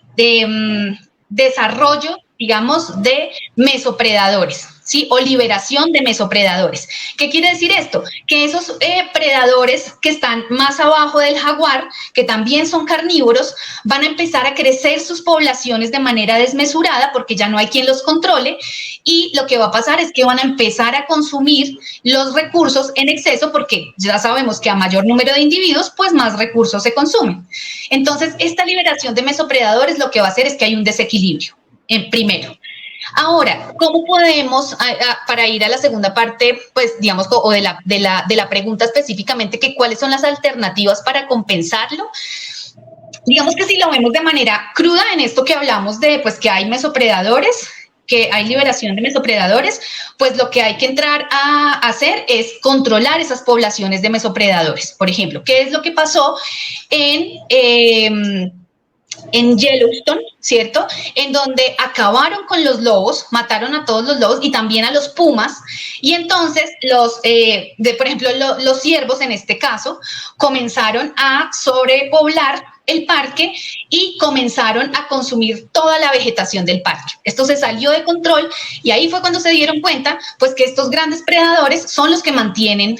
desarrollo, digamos, de mesopredadores, ¿sí? O liberación de mesopredadores. ¿Qué quiere decir esto? Que esos predadores que están más abajo del jaguar, que también son carnívoros, van a empezar a crecer sus poblaciones de manera desmesurada porque ya no hay quien los controle, y lo que va a pasar es que van a empezar a consumir los recursos en exceso porque ya sabemos que a mayor número de individuos, pues más recursos se consumen. Entonces, esta liberación de mesopredadores lo que va a hacer es que hay un desequilibrio, primero. Ahora, ¿cómo podemos, para ir a la segunda parte, pues digamos, o de la pregunta específicamente, que cuáles son las alternativas para compensarlo? Digamos que si lo vemos de manera cruda en esto que hablamos de, pues que hay mesopredadores, que hay liberación de mesopredadores, pues lo que hay que entrar a hacer es controlar esas poblaciones de mesopredadores. Por ejemplo, ¿qué es lo que pasó en Yellowstone, ¿cierto? En donde acabaron con los lobos, mataron a todos los lobos y también a los pumas, y entonces por ejemplo, los ciervos en este caso comenzaron a sobrepoblar el parque y comenzaron a consumir toda la vegetación del parque. Esto se salió de control y ahí fue cuando se dieron cuenta, pues, que estos grandes predadores son los que mantienen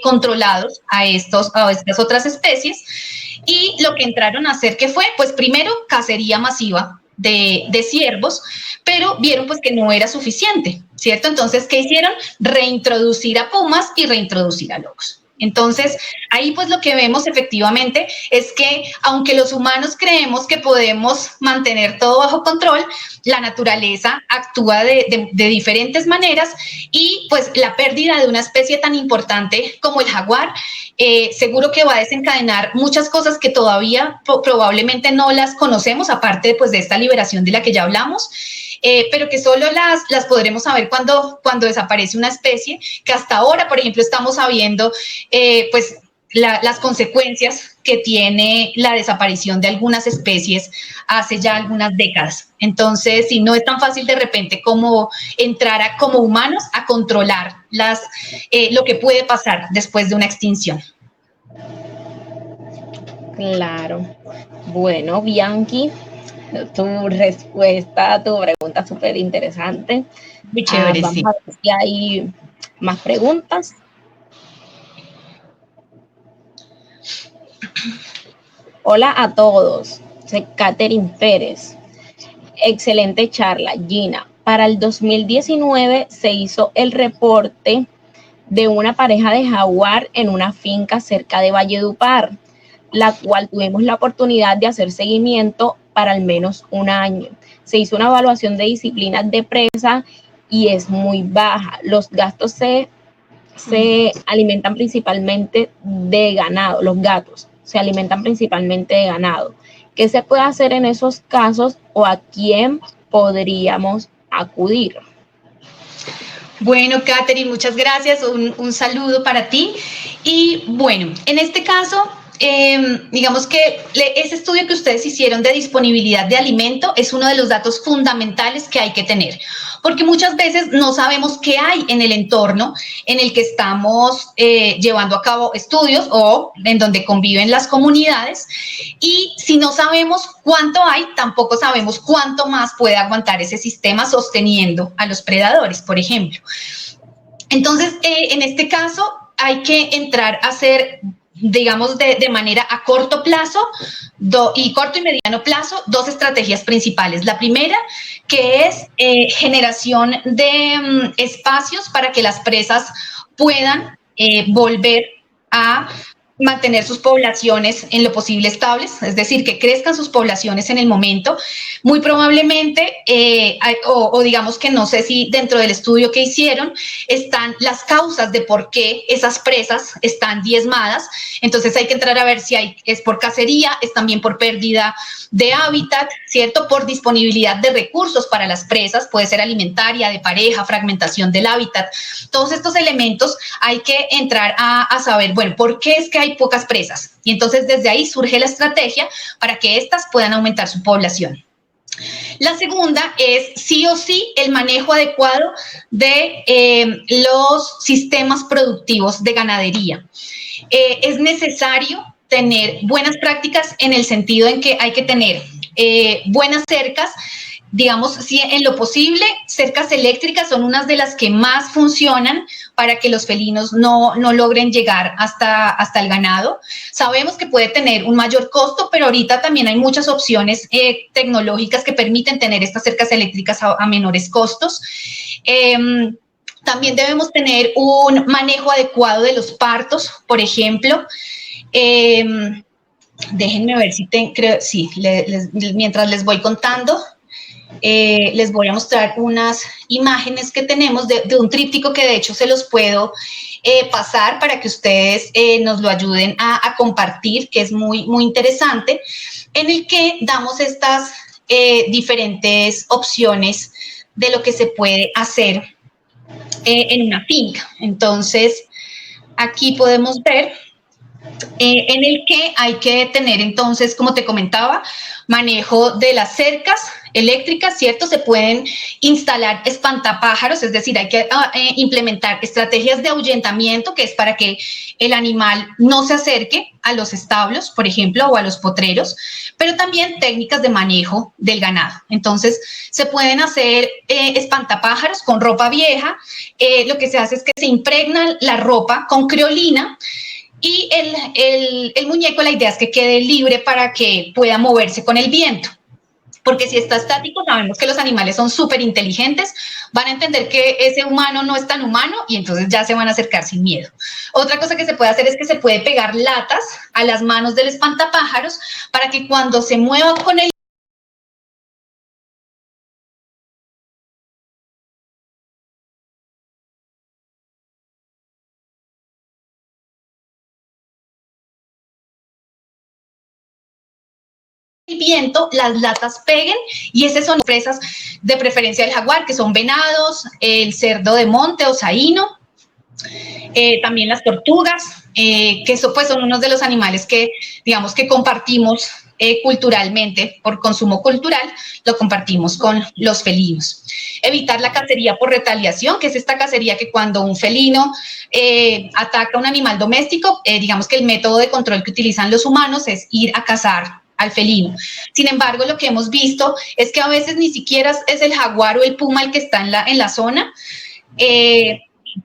controlados a estas otras especies. Y lo que entraron a hacer, que fue, pues primero, cacería masiva de ciervos, pero vieron pues que no era suficiente, ¿cierto? Entonces, ¿qué hicieron? Reintroducir a pumas y reintroducir a lobos. Entonces, ahí pues lo que vemos efectivamente es que aunque los humanos creemos que podemos mantener todo bajo control, la naturaleza actúa de diferentes maneras, y pues la pérdida de una especie tan importante como el jaguar seguro que va a desencadenar muchas cosas que todavía probablemente no las conocemos, aparte pues de esta liberación de la que ya hablamos. Pero que solo las podremos saber cuando desaparece una especie, que hasta ahora, por ejemplo, estamos sabiendo pues las consecuencias que tiene la desaparición de algunas especies hace ya algunas décadas. Entonces, sí, no es tan fácil de repente como entrar como humanos a controlar lo que puede pasar después de una extinción. Claro. Bueno, Bianchi, tu respuesta a tu pregunta súper interesante. Muy chévere, vamos sí. a ver si hay ¿Más preguntas? Hola a todos, soy Catherine Pérez. Excelente charla, Gina. Para el 2019 se hizo el reporte de una pareja de jaguar en una finca cerca de Valledupar, la cual tuvimos la oportunidad de hacer seguimiento para al menos un año. Se hizo una evaluación de disciplinas de presa y es muy baja. Los gastos se alimentan principalmente de ganado, los gatos se alimentan principalmente de ganado. ¿Qué se puede hacer en esos casos o a quién podríamos acudir? Bueno, Catherine, muchas gracias. Un saludo para ti. Y bueno, en este caso, digamos que ese estudio que ustedes hicieron de disponibilidad de alimento es uno de los datos fundamentales que hay que tener, porque muchas veces no sabemos qué hay en el entorno en el que estamos llevando a cabo estudios o en donde conviven las comunidades, y si no sabemos cuánto hay, tampoco sabemos cuánto más puede aguantar ese sistema sosteniendo a los predadores, por ejemplo. Entonces, en este caso, hay que entrar a hacer, digamos, de manera a corto plazo y corto y mediano plazo, dos estrategias principales. La primera, que es generación de espacios para que las presas puedan volver a mantener sus poblaciones en lo posible estables, es decir, que crezcan sus poblaciones en el momento. Muy probablemente, o digamos que no sé si dentro del estudio que hicieron están las causas de por qué esas presas están diezmadas. Entonces hay que entrar a ver si es por cacería, es también por pérdida de hábitat, ¿cierto? Por disponibilidad de recursos para las presas, puede ser alimentaria, de pareja, fragmentación del hábitat. Todos estos elementos hay que entrar a saber, bueno, ¿por qué es que hay pocas presas? Y entonces desde ahí surge la estrategia para que éstas puedan aumentar su población. La segunda es sí o sí el manejo adecuado de los sistemas productivos de ganadería. Es necesario tener buenas prácticas en el sentido en que hay que tener buenas cercas. Digamos, si en lo posible, cercas eléctricas son unas de las que más funcionan para que los felinos no logren llegar hasta el ganado. Sabemos que puede tener un mayor costo, pero ahorita también hay muchas opciones tecnológicas que permiten tener estas cercas eléctricas a menores costos. También debemos tener un manejo adecuado de los partos, por ejemplo. Déjenme ver si mientras les voy contando. Les voy a mostrar unas imágenes que tenemos de un tríptico que de hecho se los puedo pasar para que ustedes nos lo ayuden a compartir, que es muy, muy interesante, en el que damos estas diferentes opciones de lo que se puede hacer en una finca. Entonces, aquí podemos ver en el que hay que tener entonces, como te comentaba, manejo de las cercas eléctricas, ¿cierto? Se pueden instalar espantapájaros, es decir, hay que implementar estrategias de ahuyentamiento, que es para que el animal no se acerque a los establos, por ejemplo, o a los potreros, pero también técnicas de manejo del ganado. Entonces, se pueden hacer espantapájaros con ropa vieja. Lo que se hace es que se impregna la ropa con creolina, y el muñeco, la idea es que quede libre para que pueda moverse con el viento. Porque si está estático, sabemos que los animales son súper inteligentes, van a entender que ese humano no es tan humano y entonces ya se van a acercar sin miedo. Otra cosa que se puede hacer es que se puede pegar latas a las manos del espantapájaros para que cuando se mueva con el viento, las latas peguen, y esas son presas de preferencia del jaguar, que son venados, el cerdo de monte o saíno, también las tortugas, que eso pues son unos de los animales que digamos que compartimos culturalmente, por consumo cultural, lo compartimos con los felinos. Evitar la cacería por retaliación, que es esta cacería que cuando un felino ataca a un animal doméstico, digamos que el método de control que utilizan los humanos es ir a cazar al felino. Sin embargo, lo que hemos visto es que a veces ni siquiera es el jaguar o el puma el que está en la zona,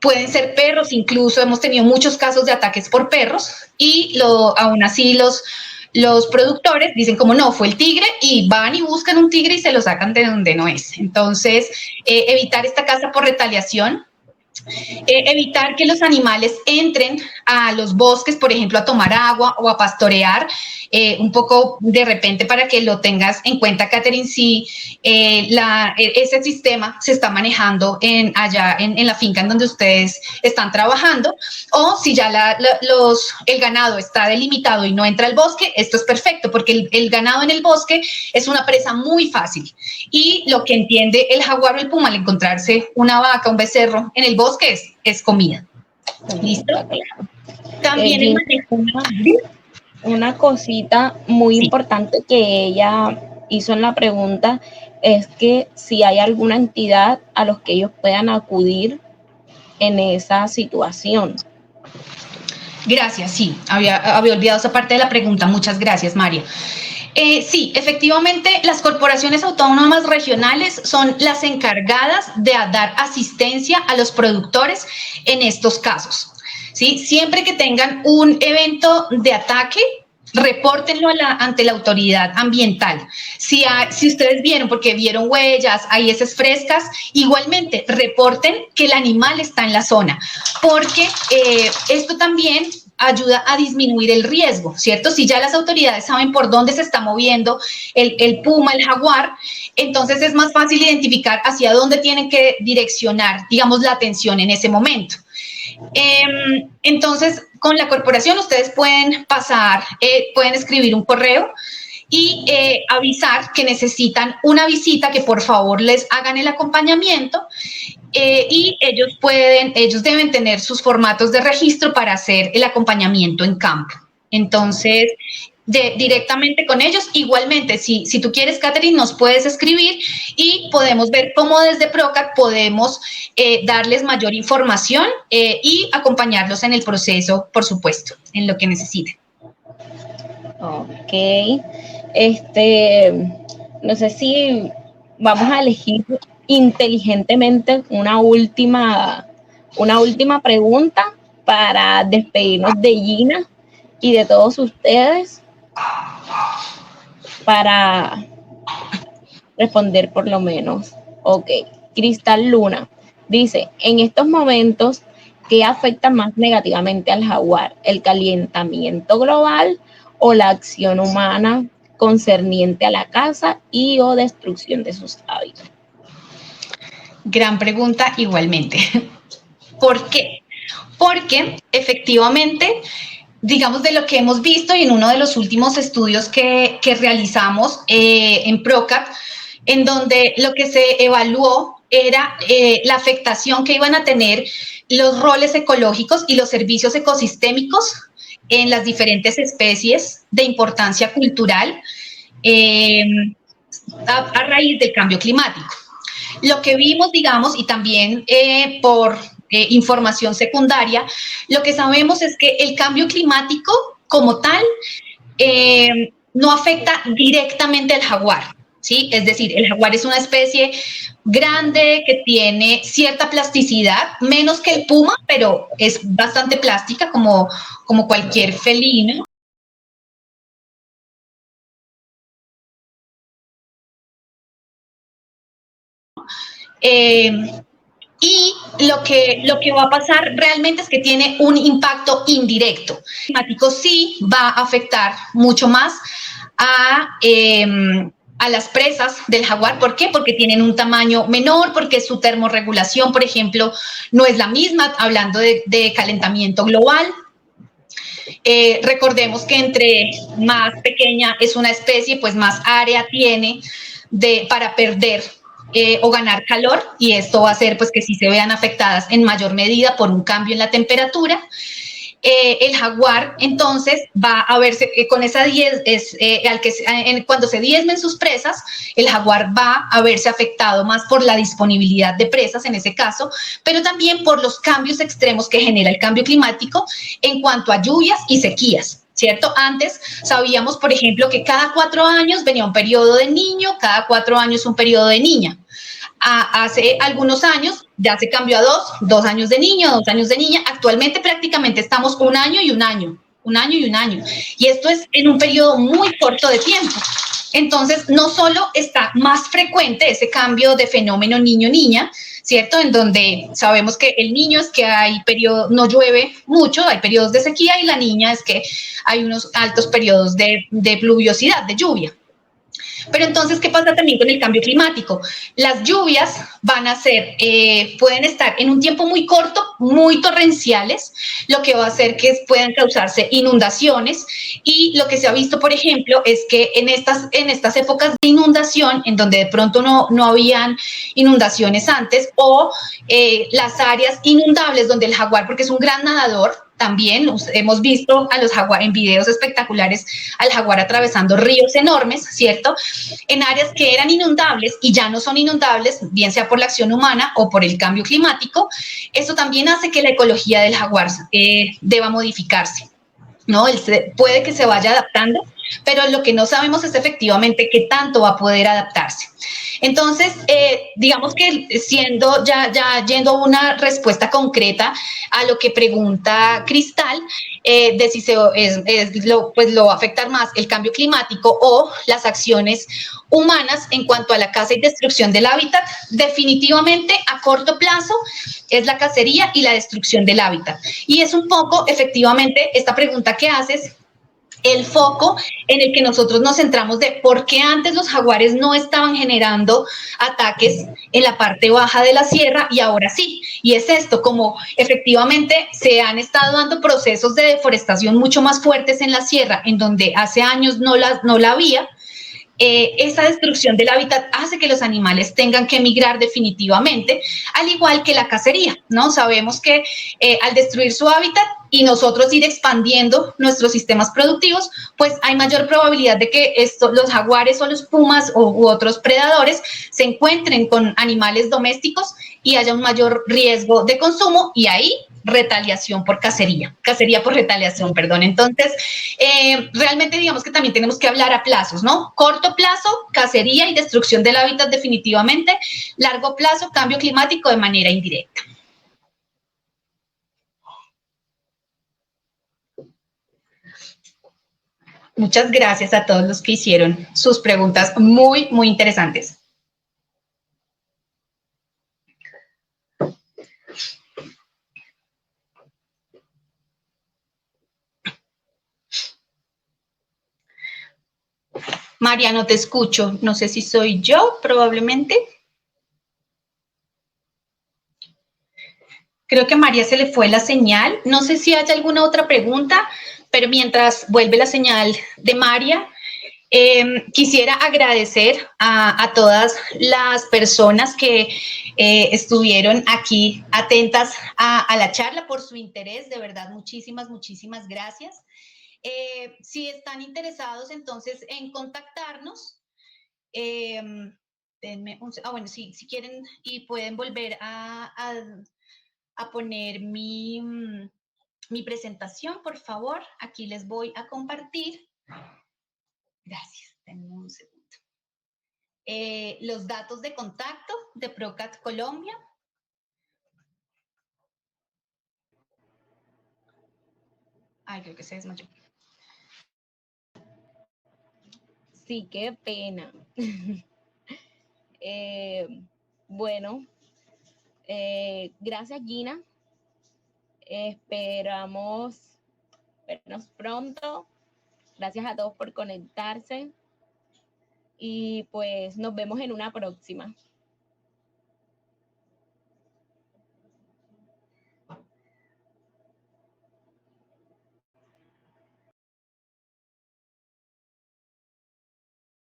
pueden ser perros, incluso hemos tenido muchos casos de ataques por perros y aún así los productores dicen como no, fue el tigre y van y buscan un tigre y se lo sacan de donde no es. Entonces, evitar esta caza por retaliación. Evitar que los animales entren a los bosques, por ejemplo, a tomar agua o a pastorear, un poco de repente para que lo tengas en cuenta, Catherine, si ese sistema se está manejando allá en la finca en donde ustedes están trabajando, o si ya el ganado está delimitado y no entra al bosque, esto es perfecto, porque el ganado en el bosque es una presa muy fácil, y lo que entiende el jaguar o el puma al encontrarse una vaca, un becerro en el bosque es comida. ¿Listo? También el manejo. Una cosita muy importante que ella hizo en la pregunta es que si hay alguna entidad a los que ellos puedan acudir en esa situación. Gracias, sí, había olvidado esa parte de la pregunta. Muchas gracias, María. Sí, efectivamente, las corporaciones autónomas regionales son las encargadas de dar asistencia a los productores en estos casos. ¿Sí? Siempre que tengan un evento de ataque, repórtenlo ante la autoridad ambiental. Si ustedes vieron, porque vieron huellas, hay heces frescas, igualmente reporten que el animal está en la zona, porque esto también ayuda a disminuir el riesgo, ¿cierto? Si ya las autoridades saben por dónde se está moviendo el puma, el jaguar, entonces es más fácil identificar hacia dónde tienen que direccionar, digamos, la atención en ese momento. Entonces, con la corporación ustedes pueden pueden escribir un correo y avisar que necesitan una visita, que por favor les hagan el acompañamiento, y ellos deben tener sus formatos de registro para hacer el acompañamiento en campo. Entonces, directamente con ellos, igualmente, si tú quieres, Catherine, nos puedes escribir y podemos ver cómo desde PROCAT podemos darles mayor información y acompañarlos en el proceso, por supuesto, en lo que necesiten. Ok. No sé si vamos a elegir inteligentemente una última pregunta para despedirnos de Gina y de todos ustedes, para responder por lo menos. Ok, Cristal Luna dice, en estos momentos, ¿qué afecta más negativamente al jaguar? ¿El calentamiento global o la acción humana concerniente a la caza y o destrucción de sus hábitats? Gran pregunta igualmente. ¿Por qué? Porque efectivamente, digamos, de lo que hemos visto y en uno de los últimos estudios que realizamos en PROCAT, en donde lo que se evaluó era la afectación que iban a tener los roles ecológicos y los servicios ecosistémicos en las diferentes especies de importancia cultural a raíz del cambio climático. Lo que vimos, digamos, y también por información secundaria, lo que sabemos es que el cambio climático como tal no afecta directamente al jaguar, ¿sí? Es decir, el jaguar es una especie grande que tiene cierta plasticidad, menos que el puma, pero es bastante plástica como cualquier felino. Y lo que va a pasar realmente es que tiene un impacto indirecto. El climático sí va a afectar mucho más a las presas del jaguar. ¿Por qué? Porque tienen un tamaño menor, porque su termorregulación, por ejemplo, no es la misma, hablando de calentamiento global. Recordemos que entre más pequeña es una especie, pues más área tiene para perder o ganar calor, y esto va a hacer pues que sí se vean afectadas en mayor medida por un cambio en la temperatura. El jaguar entonces va a verse con esa cuando se diezmen sus presas, el jaguar va a verse afectado más por la disponibilidad de presas en ese caso, pero también por los cambios extremos que genera el cambio climático en cuanto a lluvias y sequías, ¿cierto? Antes sabíamos, por ejemplo, que cada 4 años venía un periodo de niño, cada 4 años un periodo de niña. hace algunos años ya se cambió a 2 años de niño, 2 años de niña. Actualmente prácticamente estamos 1 año y 1 año, 1 año y 1 año. Y esto es en un periodo muy corto de tiempo. Entonces, no solo está más frecuente ese cambio de fenómeno niño-niña, ¿cierto? En donde sabemos que el niño es que hay periodos, no llueve mucho, hay periodos de sequía, y la niña es que hay unos altos periodos de pluviosidad, de lluvia. Pero entonces, ¿qué pasa también con el cambio climático? Las lluvias van a ser, pueden estar en un tiempo muy corto, muy torrenciales, lo que va a hacer que puedan causarse inundaciones. Y lo que se ha visto, por ejemplo, es que en estas épocas de inundación, en donde de pronto no habían inundaciones antes, o las áreas inundables donde el jaguar, porque es un gran nadador, también hemos visto a los jaguares en videos espectaculares, al jaguar atravesando ríos enormes, ¿cierto? En áreas que eran inundables y ya no son inundables, bien sea por la acción humana o por el cambio climático. Eso también hace que la ecología del jaguar deba modificarse, ¿no? Puede que se vaya adaptando, pero lo que no sabemos es efectivamente qué tanto va a poder adaptarse. Entonces, digamos que yendo a una respuesta concreta a lo que pregunta Cristal, de si lo va a afectar más el cambio climático o las acciones humanas en cuanto a la caza y destrucción del hábitat, definitivamente a corto plazo es la cacería y la destrucción del hábitat. Y es un poco, efectivamente, esta pregunta que haces, el foco en el que nosotros nos centramos de por qué antes los jaguares no estaban generando ataques en la parte baja de la sierra y ahora sí. Y es esto, como efectivamente se han estado dando procesos de deforestación mucho más fuertes en la sierra, en donde hace años no la había. Esa destrucción del hábitat hace que los animales tengan que emigrar definitivamente, al igual que la cacería, ¿no? Sabemos que al destruir su hábitat y nosotros ir expandiendo nuestros sistemas productivos, pues hay mayor probabilidad de que los jaguares o los pumas u otros predadores se encuentren con animales domésticos y haya un mayor riesgo de consumo, y ahí retaliación por cacería por retaliación, perdón. Entonces, realmente digamos que también tenemos que hablar a plazos, ¿no? Corto plazo, cacería y destrucción del hábitat definitivamente. Largo plazo, cambio climático de manera indirecta. Muchas gracias a todos los que hicieron sus preguntas muy, muy interesantes. María, no te escucho. No sé si soy yo, probablemente. Creo que a María se le fue la señal. No sé si hay alguna otra pregunta, pero mientras vuelve la señal de María, quisiera agradecer a todas las personas que estuvieron aquí atentas a la charla por su interés. De verdad, muchísimas, muchísimas gracias. Si están interesados entonces en contactarnos, denme bueno, sí, si quieren y pueden volver a poner mi presentación, por favor. Aquí les voy a compartir. Gracias, denme un segundo. Los datos de contacto de ProCat Colombia. Ay, creo que se desmayó. Sí, qué pena. Bueno, gracias, Gina. Esperamos vernos pronto. Gracias a todos por conectarse. Y pues nos vemos en una próxima.